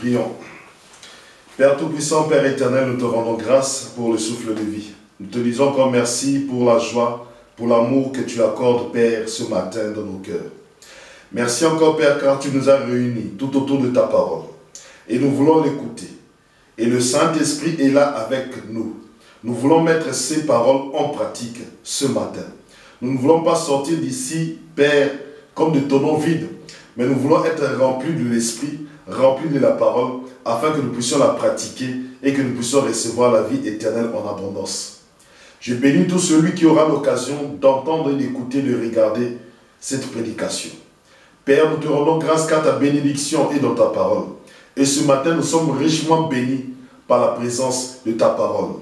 Prions. Père Tout-Puissant, Père éternel, nous te rendons grâce pour le souffle de vie. Nous te disons encore merci pour la joie, pour l'amour que tu accordes, Père, ce matin dans nos cœurs. Merci encore, Père, car tu nous as réunis tout autour de ta parole. Et nous voulons l'écouter. Et le Saint-Esprit est là avec nous. Nous voulons mettre ces paroles en pratique ce matin. Nous ne voulons pas sortir d'ici, Père, comme de tonneaux vides, mais nous voulons être remplis de l'Esprit, remplis de la parole, afin que nous puissions la pratiquer et que nous puissions recevoir la vie éternelle en abondance. Je bénis tout celui qui aura l'occasion d'entendre, d'écouter, de regarder cette prédication. Père, nous te rendons grâce car ta bénédiction est dans ta parole. Et ce matin, nous sommes richement bénis par la présence de ta parole.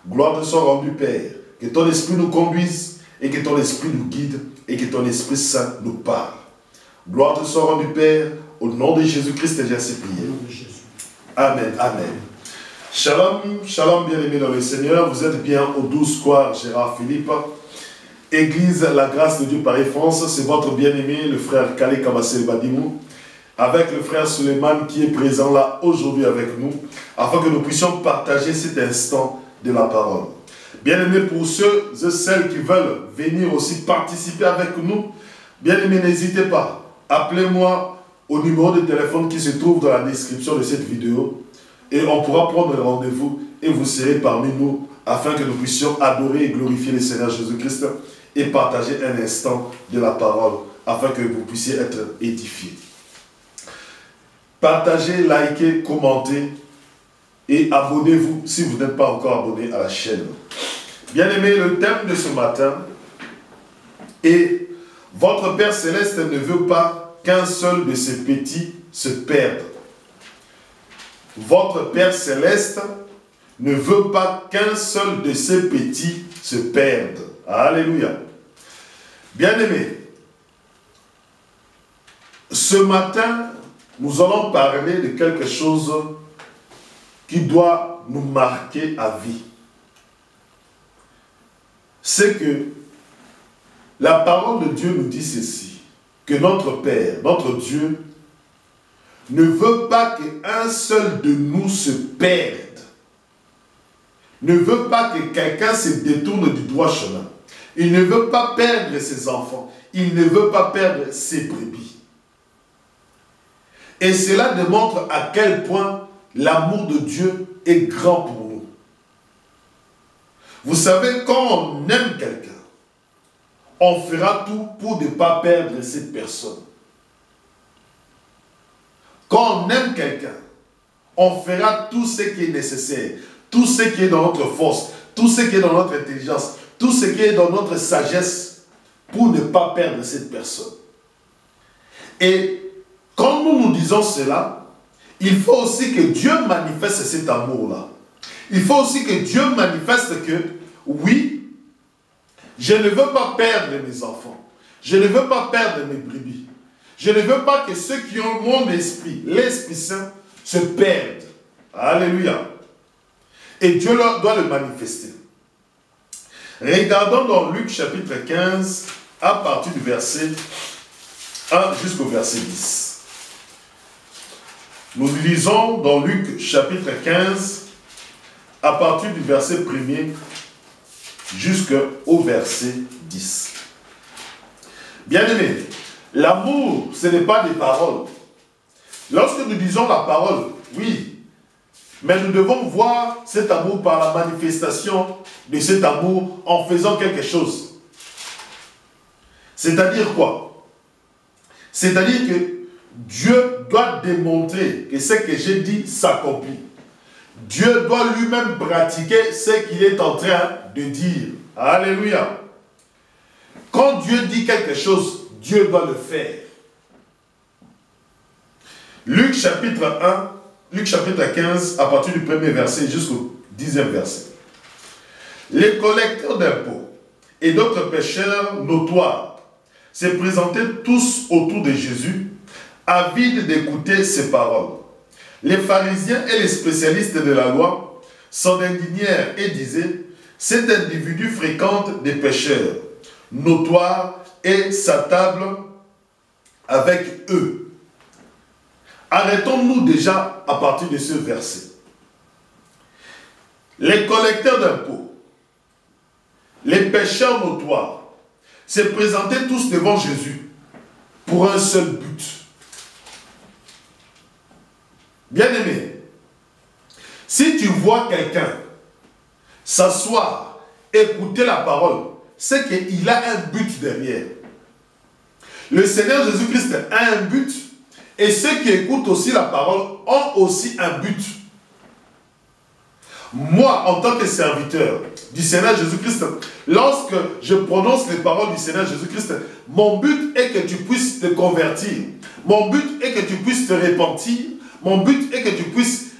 Gloire te soit rendue, Père. Que ton esprit nous conduise et que ton esprit nous guide et que ton Esprit Saint nous parle. Gloire te soit rendue, Père. Au nom de Jésus-Christ, j'ai ainsi prié. Amen, amen. Shalom, shalom, bien-aimés dans le Seigneur. Vous êtes bien au 12 square Gérard Philippe. Église La Grâce de Dieu Paris France. C'est votre bien-aimé, le frère Kale Kamassel Badimou, avec le frère Suleiman qui est présent là aujourd'hui avec nous, afin que nous puissions partager cet instant de la parole. Bien-aimés, pour ceux et celles qui veulent venir aussi participer avec nous, bien-aimés, n'hésitez pas. Appelez-moi au numéro de téléphone qui se trouve dans la description de cette vidéo et on pourra prendre rendez-vous et vous serez parmi nous afin que nous puissions adorer et glorifier le Seigneur Jésus-Christ et partager un instant de la parole afin que vous puissiez être édifiés. Partagez, likez, commentez et abonnez-vous si vous n'êtes pas encore abonné à la chaîne. Bien-aimés, le thème de ce matin est « Votre Père Céleste ne veut pas qu'un seul de ses petits se perde. » Votre Père Céleste ne veut pas qu'un seul de ses petits se perde. Alléluia. Bien-aimés, ce matin, nous allons parler de quelque chose qui doit nous marquer à vie. C'est que la parole de Dieu nous dit ceci, que notre Père, notre Dieu, ne veut pas qu'un seul de nous se perde. Ne veut pas que quelqu'un se détourne du droit chemin. Il ne veut pas perdre ses enfants. Il ne veut pas perdre ses brebis. Et cela démontre à quel point l'amour de Dieu est grand pour nous. Vous savez, quand on aime quelqu'un, on fera tout pour ne pas perdre cette personne. Quand on aime quelqu'un, on fera tout ce qui est nécessaire, tout ce qui est dans notre force, tout ce qui est dans notre intelligence, tout ce qui est dans notre sagesse pour ne pas perdre cette personne. Et quand nous disons cela, il faut aussi que Dieu manifeste cet amour-là. Il faut aussi que Dieu manifeste que, oui, je ne veux pas perdre mes enfants. Je ne veux pas perdre mes brebis. Je ne veux pas que ceux qui ont mon esprit, l'Esprit Saint, se perdent. Alléluia. Et Dieu doit le manifester. Regardons dans Luc chapitre 15, à partir du verset 1 jusqu'au verset 10. Nous lisons dans Luc chapitre 15, à partir du verset 1er jusqu'au verset 10. Bien-aimés, l'amour, ce n'est pas des paroles. Lorsque nous disons la parole, oui, mais nous devons voir cet amour par la manifestation de cet amour en faisant quelque chose. C'est-à-dire quoi? C'est-à-dire que Dieu doit démontrer que ce que j'ai dit s'accomplit. Dieu doit lui-même pratiquer ce qu'il est en train de dire. Alléluia. Quand Dieu dit quelque chose, Dieu doit le faire. Luc chapitre 1, Luc chapitre 15, à partir du 1er verset jusqu'au 10e verset. Les collecteurs d'impôts et d'autres pécheurs notoires se présentaient tous autour de Jésus, avides d'écouter ses paroles. Les pharisiens et les spécialistes de la loi s'en indignèrent et disaient « Cet individu fréquente des pécheurs notoires et s'attable avec eux. » Arrêtons-nous déjà à partir de ce verset. Les collecteurs d'impôts, les pécheurs notoires, se présentaient tous devant Jésus pour un seul but. Bien-aimé, si tu vois quelqu'un s'asseoir, écouter la parole, c'est qu'il a un but derrière. Le Seigneur Jésus-Christ a un but et ceux qui écoutent aussi la parole ont aussi un but. Moi, en tant que serviteur du Seigneur Jésus-Christ, lorsque je prononce les paroles du Seigneur Jésus-Christ, mon but est que tu puisses te convertir. Mon but est que tu puisses te repentir. Mon but est que tu puisses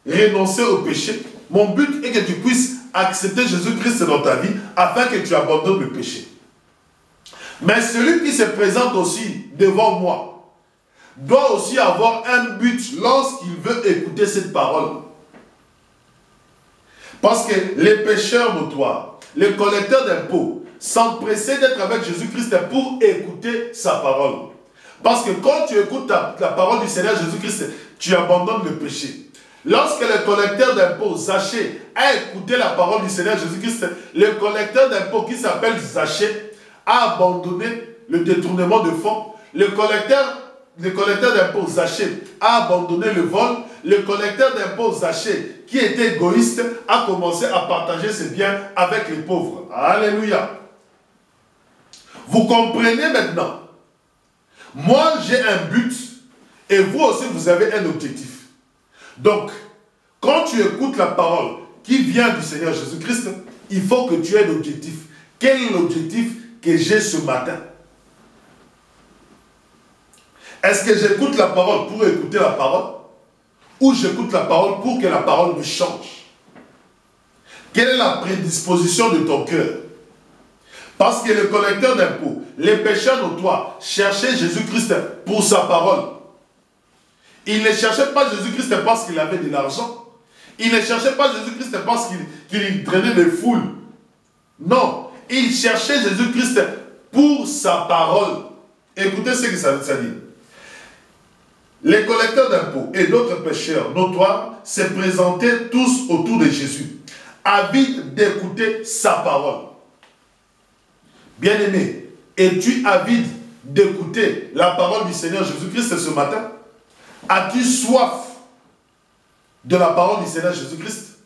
renoncer au péché. Mon but est que tu puisses accepter Jésus-Christ dans ta vie afin que tu abandonnes le péché. Mais celui qui se présente aussi devant moi doit aussi avoir un but lorsqu'il veut écouter cette parole. Parce que les pécheurs notoires, les collecteurs d'impôts, s'empressaient d'être avec Jésus-Christ pour écouter sa parole. Parce que quand tu écoutes la parole du Seigneur Jésus-Christ, tu abandonnes le péché. Lorsque le collecteur d'impôts, Zachée, a écouté la parole du Seigneur Jésus-Christ, le collecteur d'impôts qui s'appelle Zachée a abandonné le détournement de fonds. Le collecteur d'impôts, Zachée, a abandonné le vol. Le collecteur d'impôts, Zachée, qui était égoïste, a commencé à partager ses biens avec les pauvres. Alléluia. Vous comprenez maintenant? Moi, j'ai un but et vous aussi, vous avez un objectif. Donc, quand tu écoutes la parole qui vient du Seigneur Jésus-Christ, il faut que tu aies un objectif. Quel est l'objectif que j'ai ce matin? Est-ce que j'écoute la parole pour écouter la parole? Ou j'écoute la parole pour que la parole me change? Quelle est la prédisposition de ton cœur? Parce que le collecteur d'impôts, les pécheurs notoires, cherchaient Jésus-Christ pour sa parole. Il ne cherchait pas Jésus-Christ parce qu'il avait de l'argent. Il ne cherchait pas Jésus-Christ parce qu'il traînait des foules. Non, il cherchait Jésus-Christ pour sa parole. Écoutez ce que ça dit. Les collecteurs d'impôts et d'autres pécheurs notoires se présentaient tous autour de Jésus, avides d'écouter sa parole. Bien-aimé, es-tu avide d'écouter la parole du Seigneur Jésus-Christ ce matin? As-tu soif de la parole du Seigneur Jésus-Christ?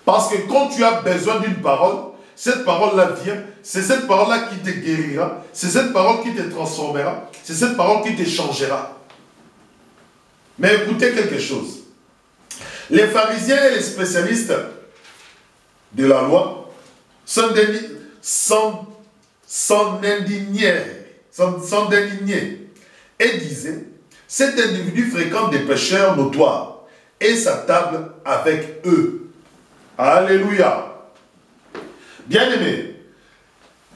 Parce que quand tu as besoin d'une parole, cette parole-là vient, c'est cette parole-là qui te guérira, c'est cette parole qui te transformera, c'est cette parole qui te changera. Mais écoutez quelque chose. Les pharisiens et les spécialistes de la loi s'en indignaient et disaient: cet individu fréquente des pécheurs notoires et s'attable avec eux. Alléluia. Bien-aimé,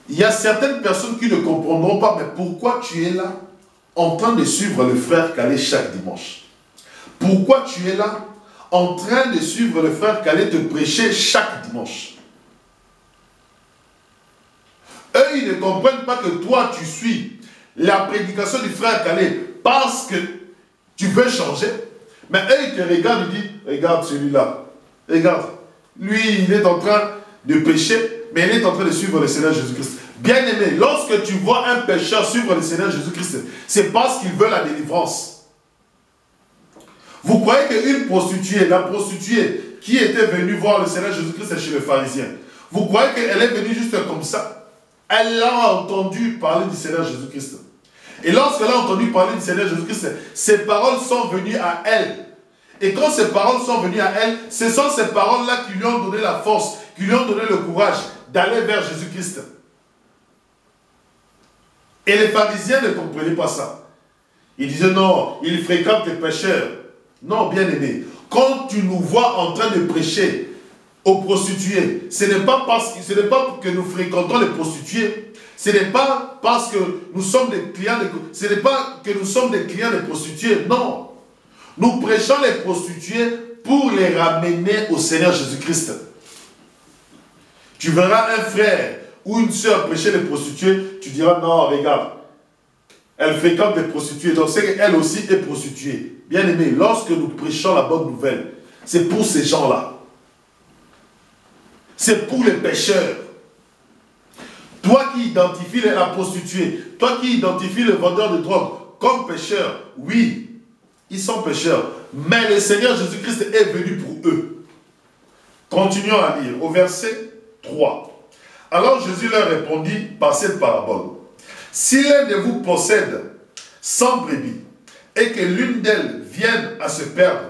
il y a certaines personnes qui ne comprendront pas, mais pourquoi tu es là en train de suivre le frère Calais chaque dimanche? Pourquoi tu es là en train de suivre le frère Calais te prêcher chaque dimanche? Eux, ils ne comprennent pas que toi, tu suis la prédication du frère Calais parce que tu veux changer. Mais eux, ils te regardent et disent: regarde celui-là. Regarde. Lui, il est en train de pécher, mais il est en train de suivre le Seigneur Jésus-Christ. Bien-aimé, lorsque tu vois un pécheur suivre le Seigneur Jésus-Christ, c'est parce qu'il veut la délivrance. Vous croyez qu'une prostituée, la prostituée qui était venue voir le Seigneur Jésus-Christ chez les pharisiens, vous croyez qu'elle est venue juste comme ça? Elle a entendu parler du Seigneur Jésus-Christ. Et lorsqu'elle a entendu parler du Seigneur Jésus-Christ, ses paroles sont venues à elle. Et quand ces paroles sont venues à elle, ce sont ces paroles-là qui lui ont donné la force, qui lui ont donné le courage d'aller vers Jésus-Christ. Et les pharisiens ne comprenaient pas ça. Ils disaient: non, il fréquente les pécheurs. Non, bien-aimé, quand tu nous vois en train de prêcher aux prostituées, ce n'est pas que nous fréquentons les prostituées, ce n'est pas parce que nous sommes des clients, ce n'est pas que nous sommes des clients des prostituées, non. Nous prêchons les prostituées pour les ramener au Seigneur Jésus-Christ. Tu verras un frère ou une soeur prêcher les prostituées, tu diras: non, regarde, Elle fréquente les prostituées. Donc c'est qu'elle aussi est prostituée. Bien aimé, lorsque nous prêchons la bonne nouvelle, c'est pour ces gens-là. C'est pour les pécheurs. Toi qui identifies la prostituée, toi qui identifies le vendeur de drogue comme pécheur, oui, ils sont pécheurs. Mais le Seigneur Jésus-Christ est venu pour eux. Continuons à lire au verset 3. Alors Jésus leur répondit par cette parabole. Si l'un de vous possède 100 brebis et que l'une d'elles vienne à se perdre,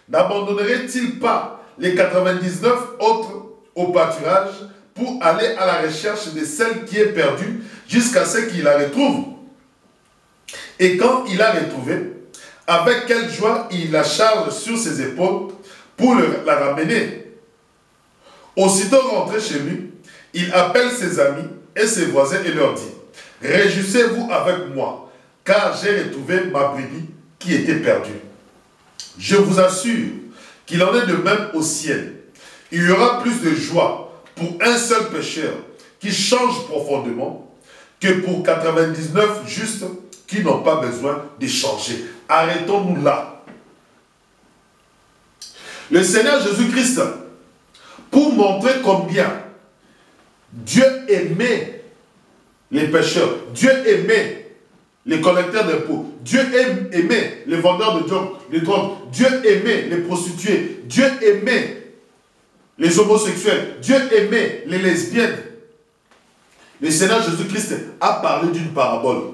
n'abandonnerait-il pas les 99 autres au pâturage pour aller à la recherche de celle qui est perdue jusqu'à ce qu'il la retrouve? Et quand il l'a retrouvée, avec quelle joie il la charge sur ses épaules pour la ramener. Aussitôt rentré chez lui, il appelle ses amis et ses voisins et leur dit: réjouissez-vous avec moi, car j'ai retrouvé ma brebis qui était perdue. Je vous assure qu'il en est de même au ciel. Il y aura plus de joie pour un seul pécheur qui change profondément que pour 99 justes qui n'ont pas besoin de changer. Arrêtons-nous là. Le Seigneur Jésus-Christ, pour montrer combien Dieu aimait les pécheurs, Dieu aimait les collecteurs d'impôts, Dieu aimait les vendeurs de drogue, Dieu aimait les prostituées, Dieu aimait les homosexuels, Dieu aimait les lesbiennes. Le Seigneur Jésus-Christ a parlé d'une parabole.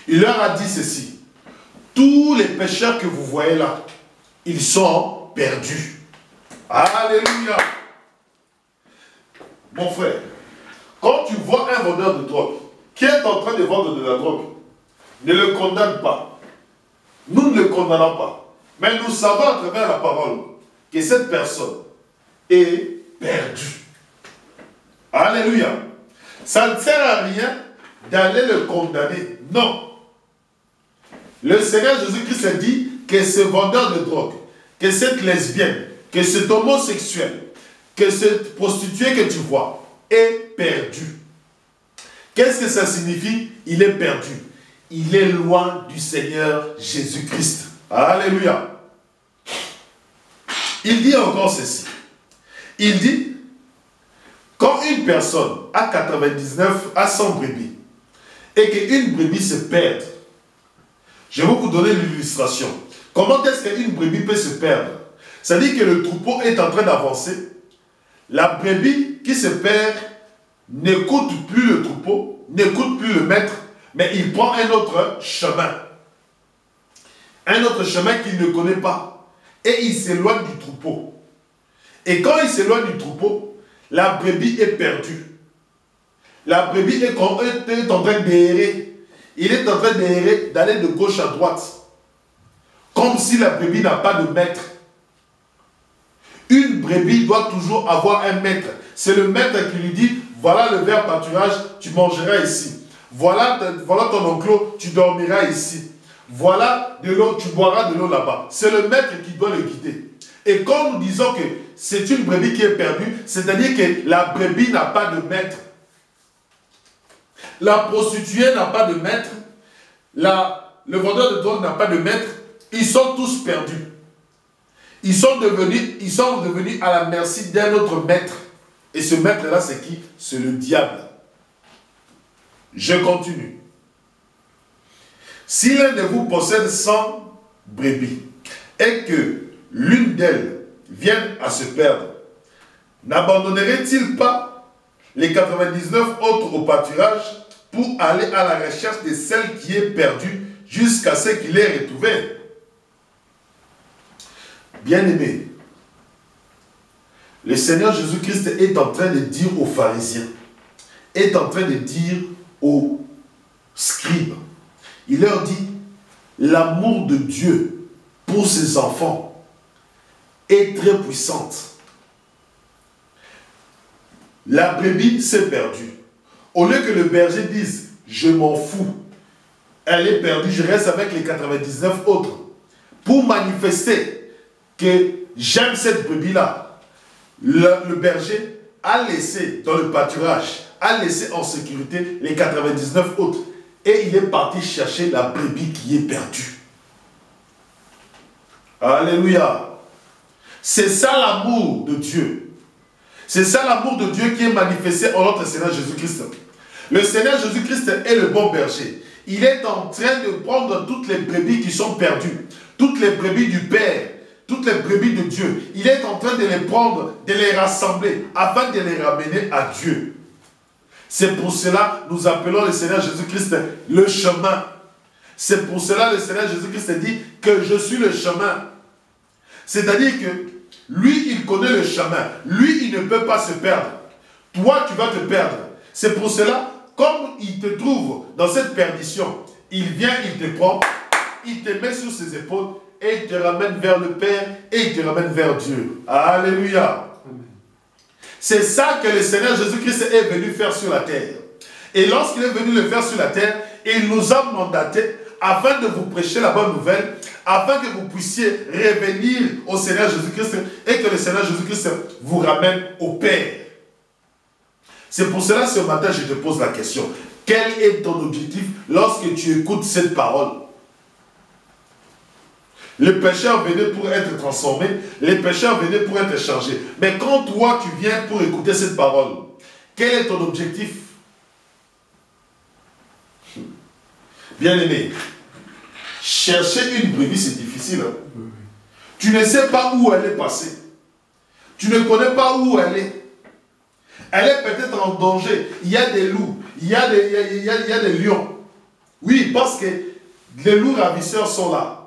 Il leur a dit ceci: tous les pécheurs que vous voyez là, ils sont perdus. Alléluia. Mon frère, quand tu vois un vendeur de drogue qui est en train de vendre de la drogue, ne le condamne pas. Nous ne le condamnons pas. Mais nous savons à travers la parole que cette personne est perdue. Alléluia. Ça ne sert à rien d'aller le condamner. Non. Le Seigneur Jésus-Christ a dit que ce vendeur de drogue, que cette lesbienne, que cet homosexuel, que cette prostituée que tu vois est perdu. Qu'est-ce que ça signifie? Il est perdu. Il est loin du Seigneur Jésus-Christ. Alléluia. Il dit encore ceci. Il dit, quand une personne a 99 à 100 brebis et qu'une brebis se perd, je vais vous donner l'illustration. Comment est-ce qu'une brebis peut se perdre? C'est-à-dire que le troupeau est en train d'avancer. La brebis qui se perd n'écoute plus le troupeau, n'écoute plus le maître, mais il prend un autre chemin. Un autre chemin qu'il ne connaît pas. Et il s'éloigne du troupeau. Et quand il s'éloigne du troupeau, la brebis est perdue. La brebis est en train d'errer. Il est en train d'errer, d'aller de gauche à droite. Comme si la brebis n'a pas de maître. Une brebis doit toujours avoir un maître. C'est le maître qui lui dit, voilà le verre pâturage, tu mangeras ici. Voilà ton enclos, tu dormiras ici. Voilà de l'eau, tu boiras de l'eau là-bas. C'est le maître qui doit le guider. Et quand nous disons que c'est une brebis qui est perdue, c'est-à-dire que la brebis n'a pas de maître. La prostituée n'a pas de maître. Le vendeur de drogue n'a pas de maître. Ils sont tous perdus. Ils sont devenus à la merci d'un autre maître. Et ce maître-là, c'est qui? C'est le diable. Je continue. Si l'un de vous possède 100 brebis et que l'une d'elles vienne à se perdre, n'abandonnerait-il pas les 99 autres au pâturage pour aller à la recherche de celle qui est perdue jusqu'à ce qu'il ait retrouvé? Bien-aimé, le Seigneur Jésus-Christ est en train de dire aux pharisiens, est en train de dire aux scribes, il leur dit, l'amour de Dieu pour ses enfants est très puissante. La brebis s'est perdue. Au lieu que le berger dise, je m'en fous, elle est perdue, je reste avec les 99 autres, pour manifester que j'aime cette brebis-là, le berger a laissé dans le pâturage, a laissé en sécurité les 99 autres. et il est parti chercher la brebis qui est perdue. Alléluia. C'est ça l'amour de Dieu. C'est ça l'amour de Dieu qui est manifesté en notre Seigneur Jésus-Christ. Le Seigneur Jésus-Christ est le bon berger. Il est en train de prendre toutes les brebis qui sont perdues, toutes les brebis du Père, toutes les brebis de Dieu. Il est en train de les prendre, de les rassembler, afin de les ramener à Dieu. C'est pour cela que nous appelons le Seigneur Jésus-Christ le chemin. C'est pour cela que le Seigneur Jésus-Christ dit que je suis le chemin. C'est-à-dire que lui, il connaît le chemin. Lui, il ne peut pas se perdre. Toi, tu vas te perdre. C'est pour cela, comme il te trouve dans cette perdition, il vient, il te prend, il te met sur ses épaules et il te ramène vers le Père et il te ramène vers Dieu. Alléluia. C'est ça que le Seigneur Jésus-Christ est venu faire sur la terre. Et lorsqu'il est venu le faire sur la terre, il nous a mandatés afin de vous prêcher la bonne nouvelle, afin que vous puissiez revenir au Seigneur Jésus-Christ et que le Seigneur Jésus-Christ vous ramène au Père. C'est pour cela, ce matin, je te pose la question. Quel est ton objectif lorsque tu écoutes cette parole? Les pécheurs venaient pour être transformés, les pécheurs venaient pour être changés. Mais quand toi, tu viens pour écouter cette parole, quel est ton objectif? Bien-aimé, chercher une brebis, c'est difficile. Hein? Tu ne sais pas où elle est passée. Tu ne connais pas où elle est. Elle est peut-être en danger. Il y a des loups, il y a des lions. Oui, parce que les loups ravisseurs sont là.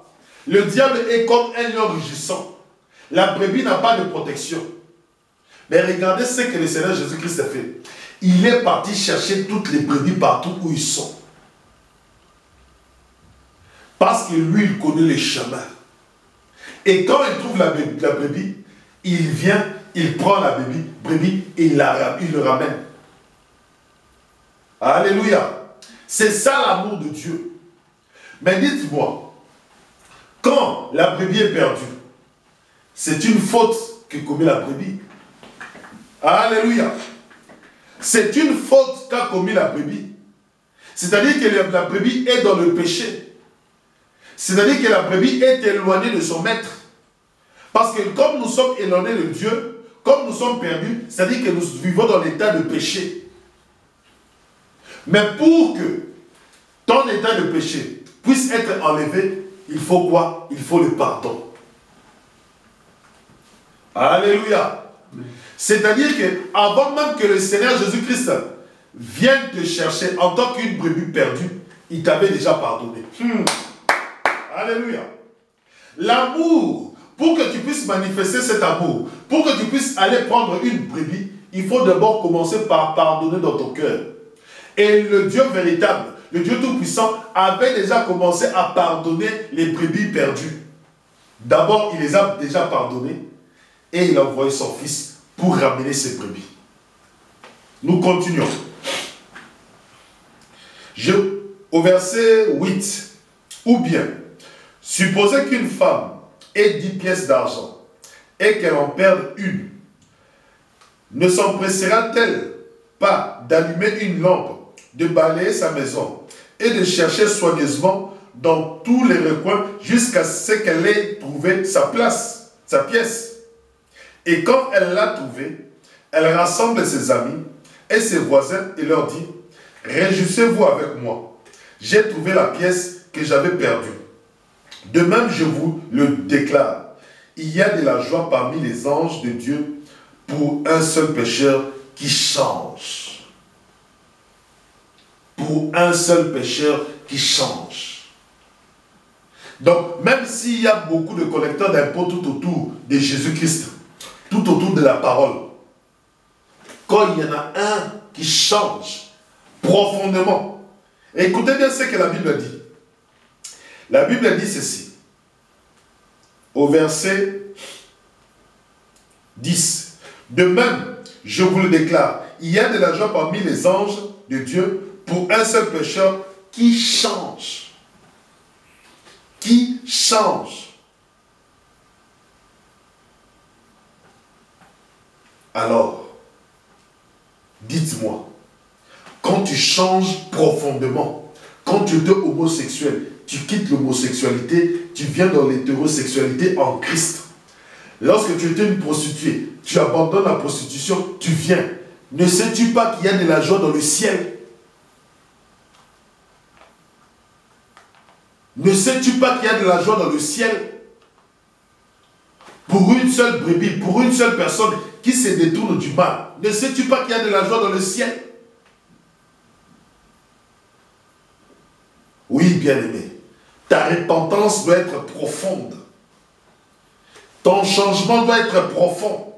Le diable est comme un lion rugissant. La brebis n'a pas de protection. Mais regardez ce que le Seigneur Jésus-Christ a fait. Il est parti chercher toutes les brebis partout où ils sont. Parce que lui, il connaît les chemins. Et quand il trouve la brebis, il vient, il prend la brebis et il le ramène. Alléluia. C'est ça l'amour de Dieu. Mais dites-moi, quand la brebis est perdue, c'est une faute que commet la brebis. Alléluia. C'est une faute qu'a commis la brebis. C'est-à-dire que la brebis est dans le péché. C'est-à-dire que la brebis est éloignée de son maître. Parce que comme nous sommes éloignés de Dieu, comme nous sommes perdus, c'est-à-dire que nous vivons dans l'état de péché. Mais pour que ton état de péché puisse être enlevé, il faut quoi? Il faut le pardon. Alléluia. C'est-à-dire qu'avant même que le Seigneur Jésus-Christ vienne te chercher en tant qu'une brebis perdue, il t'avait déjà pardonné. Alléluia. L'amour, pour que tu puisses manifester cet amour, pour que tu puisses aller prendre une brebis, il faut d'abord commencer par pardonner dans ton cœur. Et le Dieu véritable, le Dieu Tout-Puissant, avait déjà commencé à pardonner les brebis perdues. D'abord, il les a déjà pardonnées et il a envoyé son Fils pour ramener ces brebis. Nous continuons. Au verset 8, ou bien, supposez qu'une femme ait 10 pièces d'argent et qu'elle en perde une. Ne s'empressera-t-elle pas d'allumer une lampe, de balayer sa maison et de chercher soigneusement dans tous les recoins jusqu'à ce qu'elle ait trouvé sa place, sa pièce? Et quand elle l'a trouvée, elle rassemble ses amis et ses voisins et leur dit: réjouissez-vous avec moi, j'ai trouvé la pièce que j'avais perdue. De même, je vous le déclare, il y a de la joie parmi les anges de Dieu pour un seul pécheur qui change. Pour un seul pécheur qui change. Donc, même s'il y a beaucoup de collecteurs d'impôts tout autour de Jésus-Christ, tout autour de la parole, quand il y en a un qui change profondément, écoutez bien ce que la Bible dit. La Bible dit ceci, au verset 10. De même, je vous le déclare, il y a de la joie parmi les anges de Dieu pour un seul pécheur qui change. Qui change. Alors, dites-moi, quand tu changes profondément, Quand tu étais homosexuel, tu quittes l'homosexualité, tu viens dans l'hétérosexualité en Christ. Lorsque tu étais une prostituée, tu abandonnes la prostitution, tu viens. Ne sais-tu pas qu'il y a de la joie dans le ciel? Ne sais-tu pas qu'il y a de la joie dans le ciel? Pour une seule brebis, pour une seule personne qui se détourne du mal, ne sais-tu pas qu'il y a de la joie dans le ciel? Oui, bien-aimé, ta repentance doit être profonde. Ton changement doit être profond.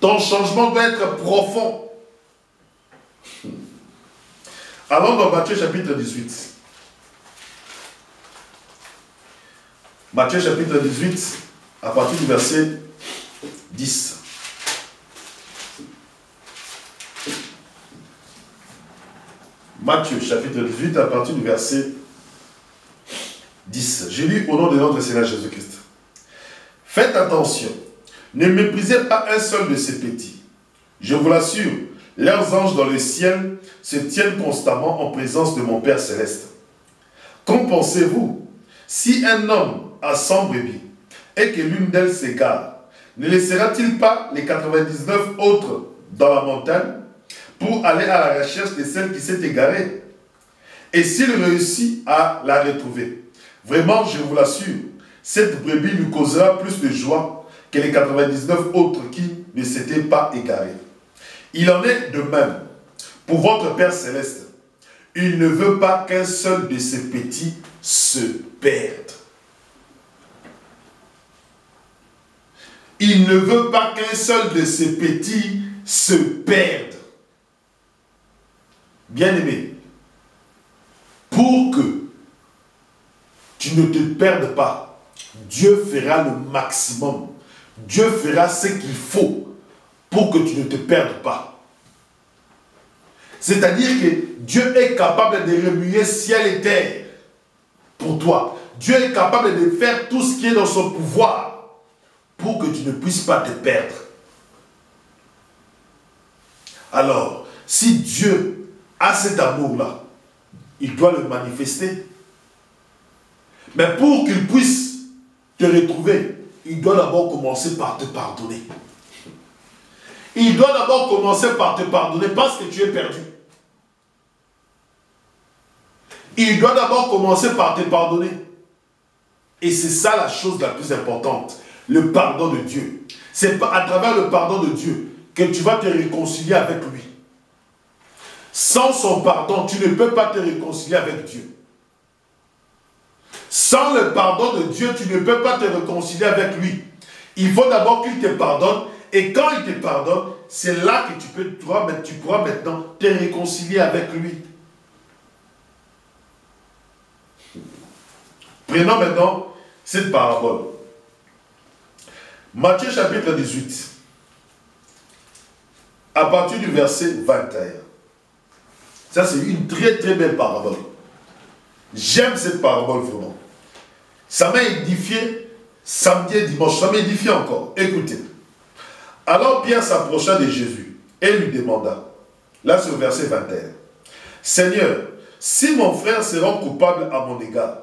Ton changement doit être profond. Allons dans Matthieu chapitre 18. Matthieu chapitre 18, à partir du verset 10. Matthieu chapitre 18, à partir du verset 10. Je lis au nom de notre Seigneur Jésus-Christ. Faites attention, ne méprisez pas un seul de ces petits. Je vous l'assure, leurs anges dans le ciel se tiennent constamment en présence de mon Père Céleste. Qu'en pensez-vous? Si un homme a 100 brebis et que l'une d'elles s'égare, ne laissera-t-il pas les 99 autres dans la montagne pour aller à la recherche de celle qui s'est égarée? Et s'il réussit à la retrouver, vraiment, je vous l'assure, cette brebis lui causera plus de joie que les 99 autres qui ne s'étaient pas égarés. Il en est de même pour votre Père Céleste. Il ne veut pas qu'un seul de ces petits se perde. Il ne veut pas qu'un seul de ces petits se perde. Bien-aimé, pour que tu ne te perdes pas, Dieu fera le maximum. Dieu fera ce qu'il faut pour que tu ne te perdes pas. C'est-à-dire que Dieu est capable de remuer ciel et terre pour toi. Dieu est capable de faire tout ce qui est dans son pouvoir pour que tu ne puisses pas te perdre. Alors, si Dieu a cet amour-là, il doit le manifester. Mais pour qu'il puisse te retrouver, il doit d'abord commencer par te pardonner. Il doit d'abord commencer par te pardonner parce que tu es perdu. Il doit d'abord commencer par te pardonner. Et c'est ça la chose la plus importante, le pardon de Dieu. C'est à travers le pardon de Dieu que tu vas te réconcilier avec lui. Sans son pardon, tu ne peux pas te réconcilier avec Dieu. Sans le pardon de Dieu, tu ne peux pas te réconcilier avec lui. Il faut d'abord qu'il te pardonne. Et quand il te pardonne, c'est là que tu pourras maintenant te réconcilier avec lui. Prenons maintenant cette parabole. Matthieu chapitre 18. À partir du verset 21. Ça, c'est une très très belle parabole. J'aime cette parabole vraiment. Ça m'a édifié samedi et dimanche. Ça m'a édifié encore. Écoutez. Alors Pierre s'approcha de Jésus et lui demanda. Là, c'est au verset 21. Seigneur, si mon frère se rend coupable à mon égard,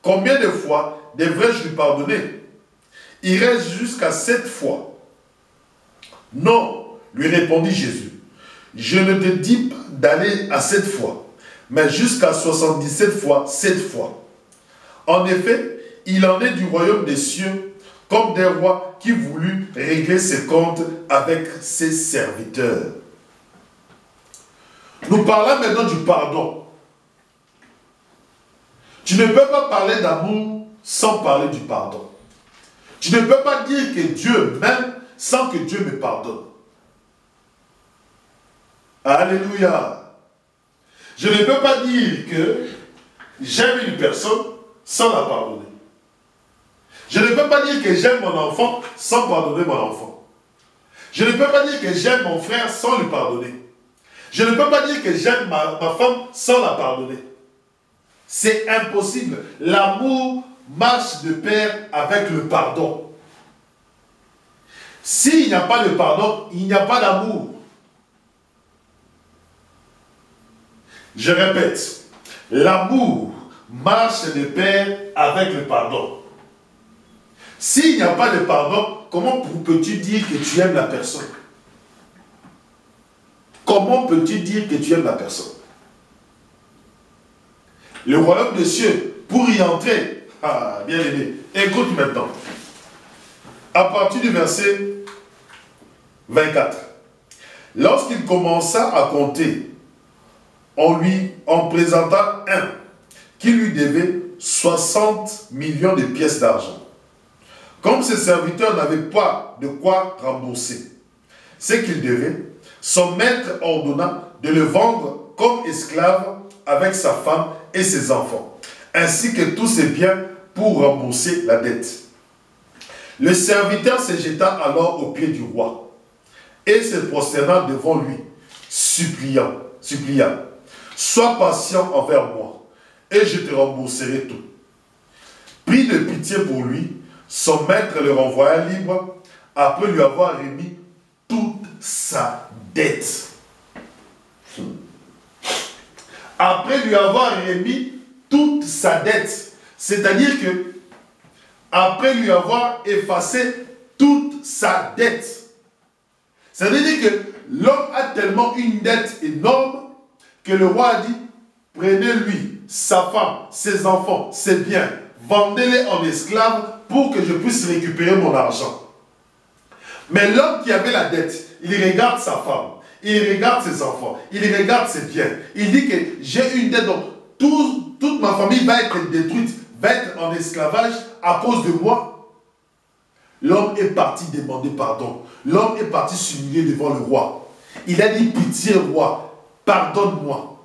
combien de fois devrais-je lui pardonner? Irai-je jusqu'à 7 fois? Non, lui répondit Jésus. Je ne te dis pas d'aller à 7 fois, mais jusqu'à 77 fois 7 fois. En effet, il en est du royaume des cieux comme des rois qui voulut régler ses comptes avec ses serviteurs. Nous parlons maintenant du pardon. Tu ne peux pas parler d'amour sans parler du pardon. Tu ne peux pas dire que Dieu m'aime sans que Dieu me pardonne. Alléluia. Je ne peux pas dire que j'aime une personne sans la pardonner. Je ne peux pas dire que j'aime mon enfant sans pardonner mon enfant. Je ne peux pas dire que j'aime mon frère sans lui pardonner. Je ne peux pas dire que j'aime ma femme sans la pardonner. C'est impossible. L'amour marche de pair avec le pardon. S'il n'y a pas de pardon, il n'y a pas d'amour. Je répète, L'amour marche de pair avec le pardon. S'il n'y a pas de pardon, comment peux-tu dire que tu aimes la personne? Comment peux-tu dire que tu aimes la personne? Le royaume des cieux, pour y entrer, ah, bien aimé, écoute maintenant. À partir du verset 24. Lorsqu'il commença à compter, on lui en présenta un qui lui devait 60 millions de pièces d'argent. Comme ses serviteurs n'avaient pas de quoi rembourser ce qu'il devait, son maître ordonna de le vendre comme esclave avec sa femme et ses enfants, ainsi que tous ses biens pour rembourser la dette. Le serviteur se jeta alors aux pieds du roi et se prosterna devant lui, supplia, « Sois patient envers moi, et je te rembourserai tout. » Pris de pitié pour lui, son maître le renvoya libre après lui avoir remis toute sa dette. Après lui avoir remis toute sa dette, c'est-à-dire que après lui avoir effacé toute sa dette. C'est-à-dire que l'homme a tellement une dette énorme que le roi a dit, prenez-lui, sa femme, ses enfants, ses biens, vendez-les en esclaves pour que je puisse récupérer mon argent. Mais l'homme qui avait la dette, il regarde sa femme, il regarde ses enfants, il regarde ses biens. Il dit que j'ai une dette, donc toute ma famille va être détruite, va être en esclavage à cause de moi. L'homme est parti demander pardon. L'homme est parti s'humilier devant le roi. Il a dit, pitié roi, pardonne-moi.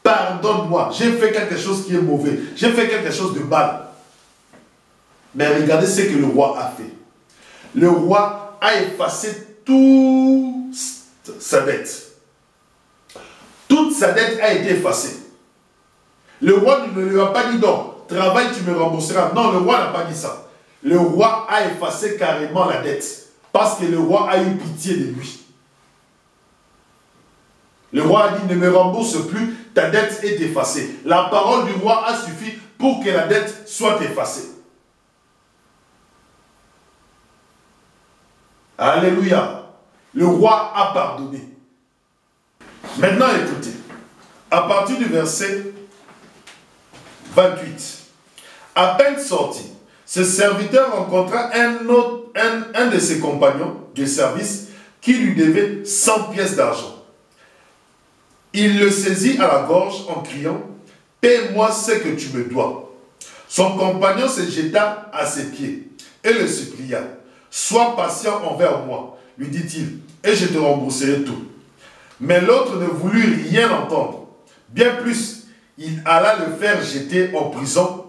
Pardonne-moi. J'ai fait quelque chose qui est mauvais. J'ai fait quelque chose de mal. Mais regardez ce que le roi a fait. Le roi a effacé toute sa dette. Toute sa dette a été effacée. Le roi ne lui a pas dit non, travaille, tu me rembourseras. Non, le roi n'a pas dit ça. Le roi a effacé carrément la dette. Parce que le roi a eu pitié de lui. Le roi a dit, ne me rembourse plus, ta dette est effacée. La parole du roi a suffi pour que la dette soit effacée. Alléluia. Le roi a pardonné. Maintenant, écoutez. À partir du verset 28. À peine sorti, ce serviteur rencontra un de ses compagnons de service qui lui devait 100 pièces d'argent. Il le saisit à la gorge en criant, « Paie-moi ce que tu me dois. » Son compagnon se jeta à ses pieds et le supplia, « Sois patient envers moi, lui dit-il, et je te rembourserai tout. » Mais l'autre ne voulut rien entendre. Bien plus, il alla le faire jeter en prison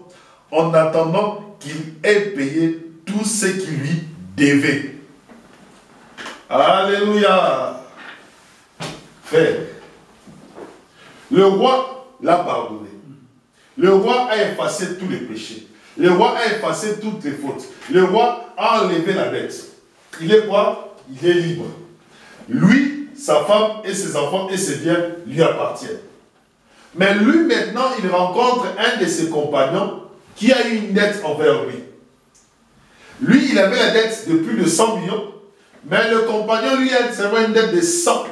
en attendant qu'il ait payé tout ce qu'il lui devait. Alléluia. Frère, le roi l'a pardonné. Le roi a effacé tous les péchés. Le roi a effacé toutes les fautes. Le roi a enlevé la dette. Il est quoi? Il est libre. Lui, sa femme et ses enfants et ses biens lui appartiennent. Mais lui, maintenant, il rencontre un de ses compagnons qui a eu une dette envers lui. Lui, il avait la dette de plus de 100 millions, mais le compagnon, lui, a seulement une dette de 100.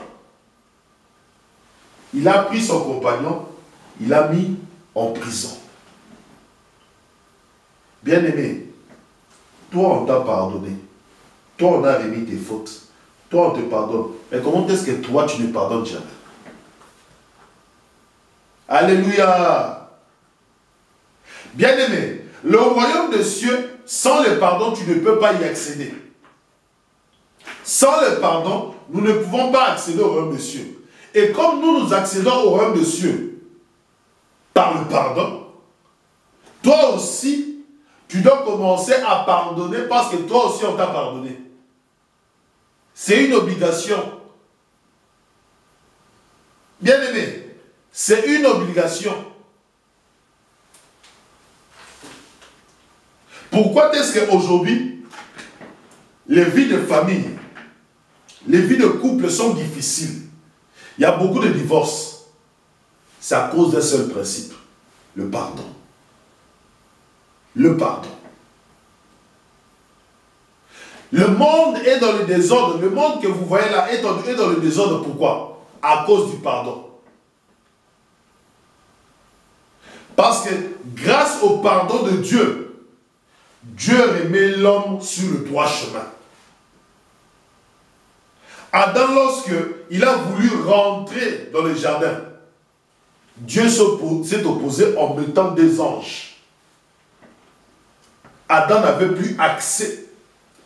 Il a pris son compagnon, il l'a mis en prison. Bien-aimé, toi, on t'a pardonné. Toi, on a remis tes fautes. Toi, on te pardonne. Mais comment est-ce que toi, tu ne pardonnes jamais? Alléluia. Bien-aimé, le royaume des cieux, sans le pardon, tu ne peux pas y accéder. Sans le pardon, nous ne pouvons pas accéder au royaume des cieux. Et comme nous accédons au royaume des cieux par le pardon, toi aussi, tu dois commencer à pardonner parce que toi aussi, on t'a pardonné. C'est une obligation. Bien-aimé, c'est une obligation. Pourquoi est-ce qu'aujourd'hui, les vies de famille, les vies de couple sont difficiles? Il y a beaucoup de divorces. C'est à cause d'un seul principe. le pardon. Le pardon. Le monde est dans le désordre. Le monde que vous voyez là est dans le désordre. Pourquoi? À cause du pardon. Parce que grâce au pardon de Dieu, Dieu remet l'homme sur le droit chemin. Adam, lorsqu'il a voulu rentrer dans le jardin, Dieu s'est opposé en mettant des anges. Adam n'avait plus accès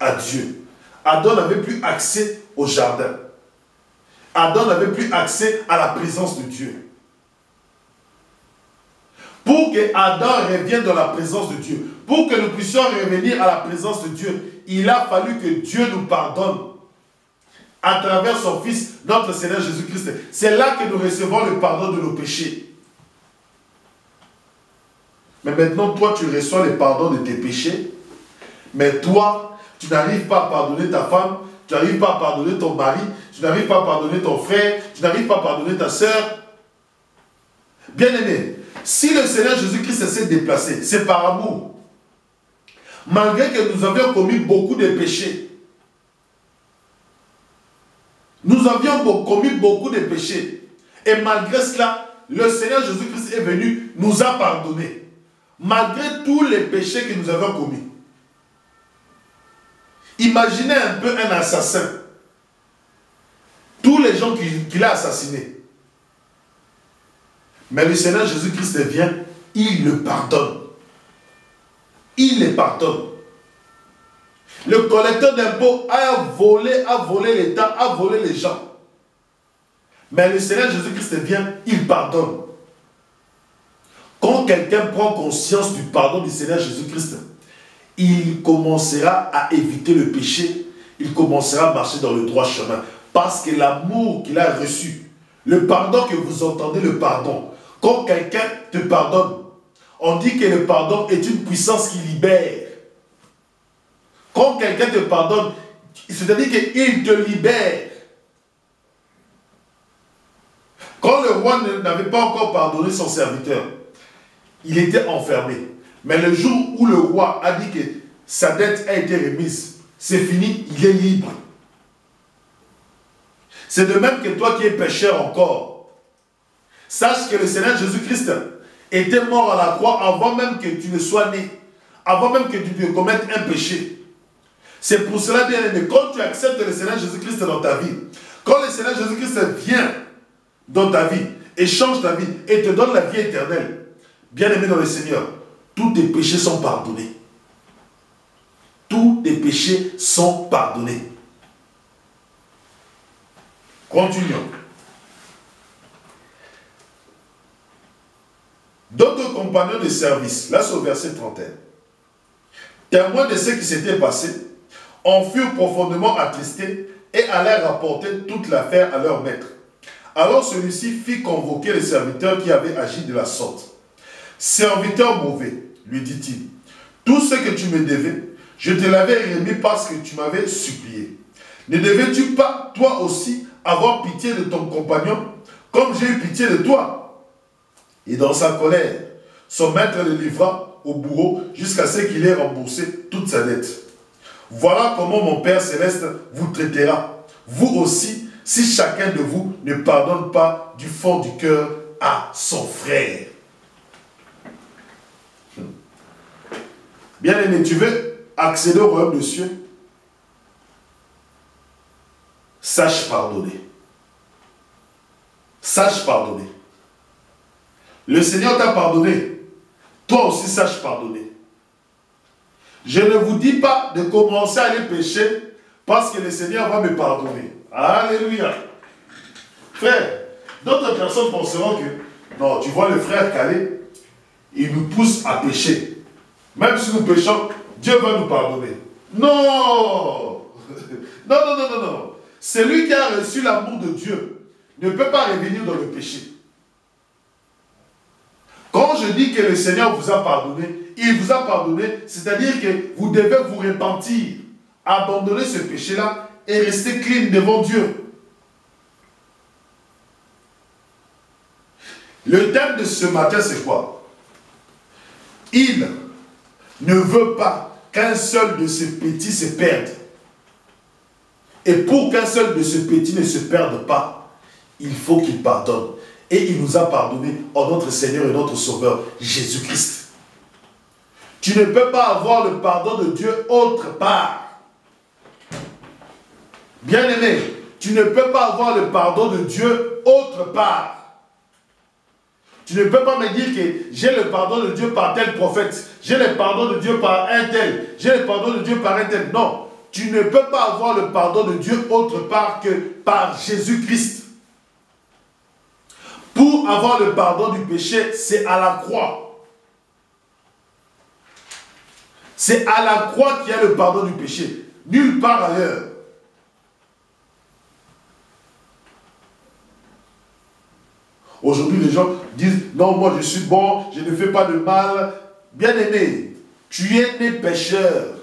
à Dieu. Adam n'avait plus accès au jardin. Adam n'avait plus accès à la présence de Dieu. Pour que Adam revienne dans la présence de Dieu, pour que nous puissions revenir à la présence de Dieu, il a fallu que Dieu nous pardonne à travers son Fils, notre Seigneur Jésus-Christ. C'est là que nous recevons le pardon de nos péchés. Mais maintenant, toi, tu reçois le pardon de tes péchés, mais toi, tu n'arrives pas à pardonner ta femme, tu n'arrives pas à pardonner ton mari, tu n'arrives pas à pardonner ton frère, tu n'arrives pas à pardonner ta soeur. Bien-aimé, si le Seigneur Jésus-Christ s'est déplacé, c'est par amour. Malgré que nous avions commis beaucoup de péchés, nous avions commis beaucoup de péchés, et malgré cela, le Seigneur Jésus-Christ est venu, nous a pardonné, malgré tous les péchés que nous avons commis. Imaginez un peu un assassin, tous les gens qu'il a assassinés. Mais le Seigneur Jésus-Christ vient, il le pardonne. Il les pardonne. Le collecteur d'impôts a volé l'État, a volé les gens. Mais le Seigneur Jésus-Christ vient, il pardonne. Quand quelqu'un prend conscience du pardon du Seigneur Jésus-Christ, il commencera à éviter le péché, il commencera à marcher dans le droit chemin. Parce que l'amour qu'il a reçu, le pardon que vous entendez, le pardon, quand quelqu'un te pardonne, on dit que le pardon est une puissance qui libère. Quand quelqu'un te pardonne, c'est-à-dire qu'il te libère. Quand le roi n'avait pas encore pardonné son serviteur, il était enfermé. Mais le jour où le roi a dit que sa dette a été remise, c'est fini, il est libre. C'est de même que toi qui es pécheur encore, sache que le Seigneur Jésus-Christ était mort à la croix avant même que tu ne sois né, avant même que tu ne commettes un péché. C'est pour cela, bien aimé, quand tu acceptes le Seigneur Jésus-Christ dans ta vie, quand le Seigneur Jésus-Christ vient dans ta vie et change ta vie et te donne la vie éternelle, bien aimé dans le Seigneur, tous tes péchés sont pardonnés. Tous tes péchés sont pardonnés. Continuons. D'autres compagnons de service, là c'est au verset 31, témoins de ce qui s'était passé, en furent profondément attristés et allèrent rapporter toute l'affaire à leur maître. Alors celui-ci fit convoquer le serviteur qui avait agi de la sorte. Serviteur mauvais, lui dit-il, tout ce que tu me devais, je te l'avais remis parce que tu m'avais supplié. Ne devais-tu pas, toi aussi, avoir pitié de ton compagnon, comme j'ai eu pitié de toi? Et dans sa colère, son maître le livra au bourreau jusqu'à ce qu'il ait remboursé toute sa dette. Voilà comment mon Père Céleste vous traitera, vous aussi, si chacun de vous ne pardonne pas du fond du cœur à son frère. Bien-aimé, tu veux accéder au royaume des cieux? Sache pardonner. Sache pardonner. Le Seigneur t'a pardonné. Toi aussi, sache pardonner. Je ne vous dis pas de commencer à aller pécher parce que le Seigneur va me pardonner. Alléluia. Frère, d'autres personnes penseront que, non, tu vois le frère Calais, il nous pousse à pécher. Même si nous péchons, Dieu va nous pardonner. Non. Non, non, non, non, non. Celui qui a reçu l'amour de Dieu ne peut pas revenir dans le péché. Quand je dis que le Seigneur vous a pardonné, il vous a pardonné, c'est-à-dire que vous devez vous repentir, abandonner ce péché-là et rester clean devant Dieu. Le thème de ce matin, c'est quoi? Il ne veut pas qu'un seul de ces petits se perde. Et pour qu'un seul de ces petits ne se perde pas, il faut qu'il pardonne. Et il nous a pardonné en notre Seigneur et notre Sauveur, Jésus-Christ. Tu ne peux pas avoir le pardon de Dieu autre part. Bien-aimé, tu ne peux pas avoir le pardon de Dieu autre part. Tu ne peux pas me dire que j'ai le pardon de Dieu par tel prophète, j'ai le pardon de Dieu par un tel, j'ai le pardon de Dieu par un tel. Non, tu ne peux pas avoir le pardon de Dieu autre part que par Jésus-Christ. Pour avoir le pardon du péché, c'est à la croix. C'est à la croix qu'il y a le pardon du péché. Nulle part ailleurs. Aujourd'hui, les gens disent, non, moi je suis bon, je ne fais pas de mal. Bien-aimé, tu es né pécheur.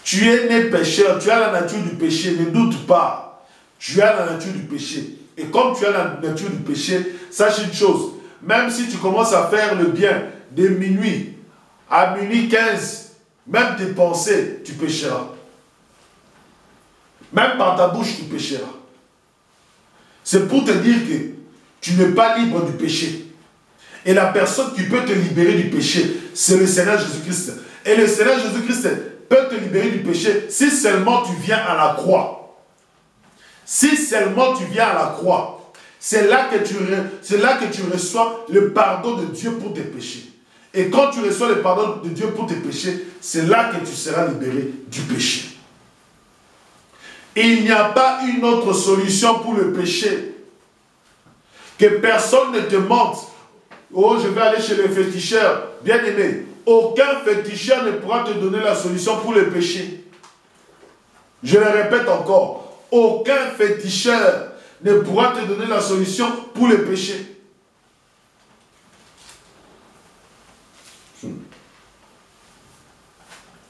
Tu es né pécheur, tu as la nature du péché, ne doute pas. Tu as la nature du péché. Et comme tu as la nature du péché, sache une chose, même si tu commences à faire le bien de minuit à minuit 15, même tes pensées, tu pécheras. Même par ta bouche, tu pécheras. C'est pour te dire que tu n'es pas libre du péché. Et la personne qui peut te libérer du péché, c'est le Seigneur Jésus-Christ. Et le Seigneur Jésus-Christ peut te libérer du péché si seulement tu viens à la croix. Si seulement tu viens à la croix, c'est là que tu reçois le pardon de Dieu pour tes péchés. Et quand tu reçois le pardon de Dieu pour tes péchés, c'est là que tu seras libéré du péché. Il n'y a pas une autre solution pour le péché. Que personne ne te mente. Oh, je vais aller chez le féticheur. Bien aimé, aucun féticheur ne pourra te donner la solution pour le péché. Je le répète encore. Aucun féticheur ne pourra te donner la solution pour le péché.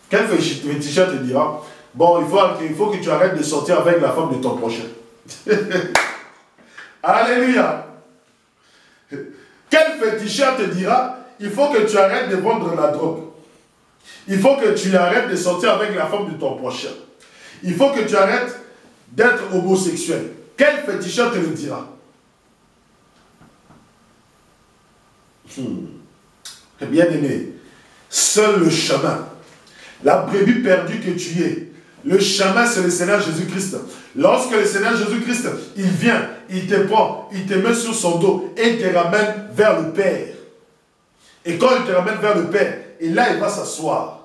Quel féticheur te dira, bon, il faut que tu arrêtes de sortir avec la femme de ton prochain. Alléluia. Quel féticheur te dira, il faut que tu arrêtes de vendre la drogue. Il faut que tu arrêtes de sortir avec la femme de ton prochain. Il faut que tu arrêtes d'être homosexuel. Quel féticheur te le dira? Bien aimé, seul le chemin, la brebis perdue que tu es, le chemin c'est le Seigneur Jésus-Christ. Lorsque le Seigneur Jésus-Christ, il vient, il te prend, il te met sur son dos et il te ramène vers le Père. Et quand il te ramène vers le Père, et là il va s'asseoir,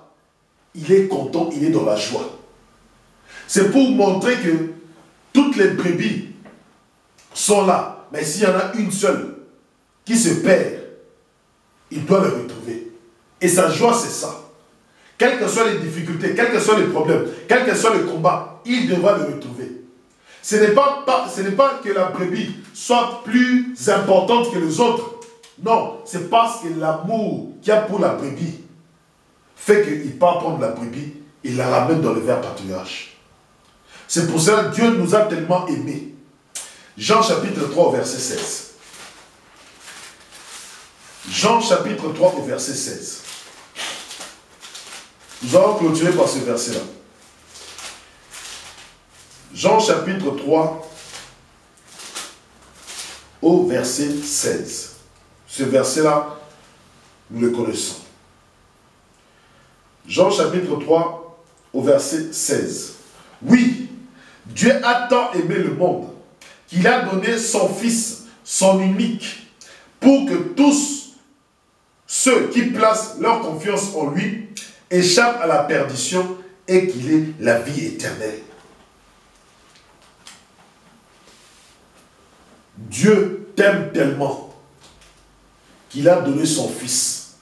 il est content, il est dans la joie. C'est pour montrer que toutes les brebis sont là. Mais s'il y en a une seule qui se perd, il doit le retrouver. Et sa joie, c'est ça. Quelles que soient les difficultés, quels que soient les problèmes, quel que soit le combat, il devra le retrouver. Ce n'est pas que la brebis soit plus importante que les autres. Non, c'est parce que l'amour qu'il y a pour la brebis fait qu'il part prendre la brebis et la ramène dans le ver pâturage. C'est pour ça que Dieu nous a tellement aimés. Jean chapitre 3 au verset 16. Jean chapitre 3 au verset 16. Nous allons clôturer par ce verset-là. Jean chapitre 3 au verset 16. Ce verset-là, nous le connaissons. Jean chapitre 3 au verset 16. Oui, Dieu a tant aimé le monde qu'il a donné son Fils, son unique, pour que tous ceux qui placent leur confiance en lui échappent à la perdition et qu'il ait la vie éternelle. Dieu t'aime tellement qu'il a donné son Fils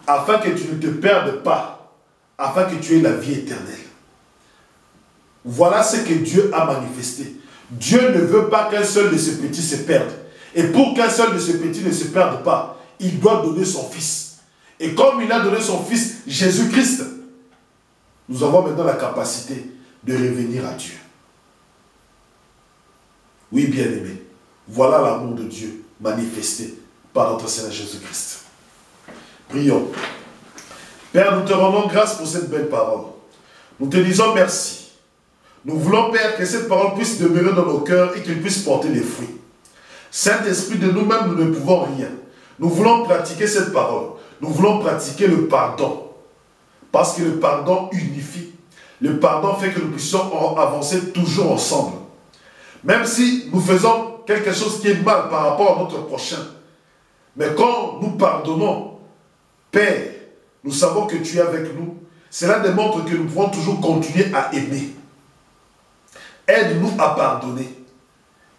afin que tu ne te perdes pas, afin que tu aies la vie éternelle. Voilà ce que Dieu a manifesté. Dieu ne veut pas qu'un seul de ces petits se perde. Et pour qu'un seul de ces petits ne se perde pas, il doit donner son Fils. Et comme il a donné son Fils, Jésus-Christ, nous avons maintenant la capacité de revenir à Dieu. Oui, bien-aimé, voilà l'amour de Dieu manifesté par notre Seigneur Jésus-Christ. Prions. Père, nous te rendons grâce pour cette belle parole. Nous te disons merci. Nous voulons, Père, que cette parole puisse demeurer dans nos cœurs et qu'elle puisse porter des fruits. Saint-Esprit, de nous-mêmes, nous ne pouvons rien. Nous voulons pratiquer cette parole. Nous voulons pratiquer le pardon. Parce que le pardon unifie. Le pardon fait que nous puissions avancer toujours ensemble. Même si nous faisons quelque chose qui est mal par rapport à notre prochain. Mais quand nous pardonnons, Père, nous savons que tu es avec nous. Cela démontre que nous pouvons toujours continuer à aimer. Aide-nous à pardonner.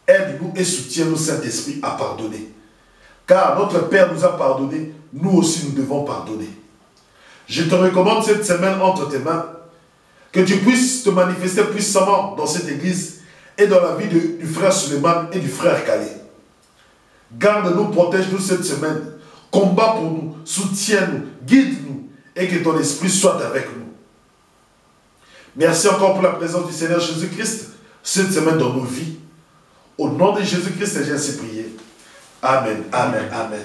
Aide-nous et soutiens-nous, Saint-Esprit, à pardonner. Car notre Père nous a pardonné, nous aussi nous devons pardonner. Je te recommande cette semaine entre tes mains, que tu puisses te manifester puissamment dans cette église et dans la vie du frère Suleiman et du frère Calais. Garde-nous, protège-nous cette semaine, combat pour nous, soutiens-nous, guide-nous et que ton esprit soit avec nous. Merci encore pour la présence du Seigneur Jésus-Christ cette semaine dans nos vies. Au nom de Jésus-Christ, j'ai ainsi prié. Amen, amen, amen.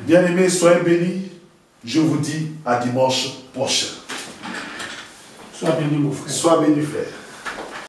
Bien-aimés, soyez bénis. Je vous dis à dimanche prochain. Sois béni, mon frère. Sois béni, frère.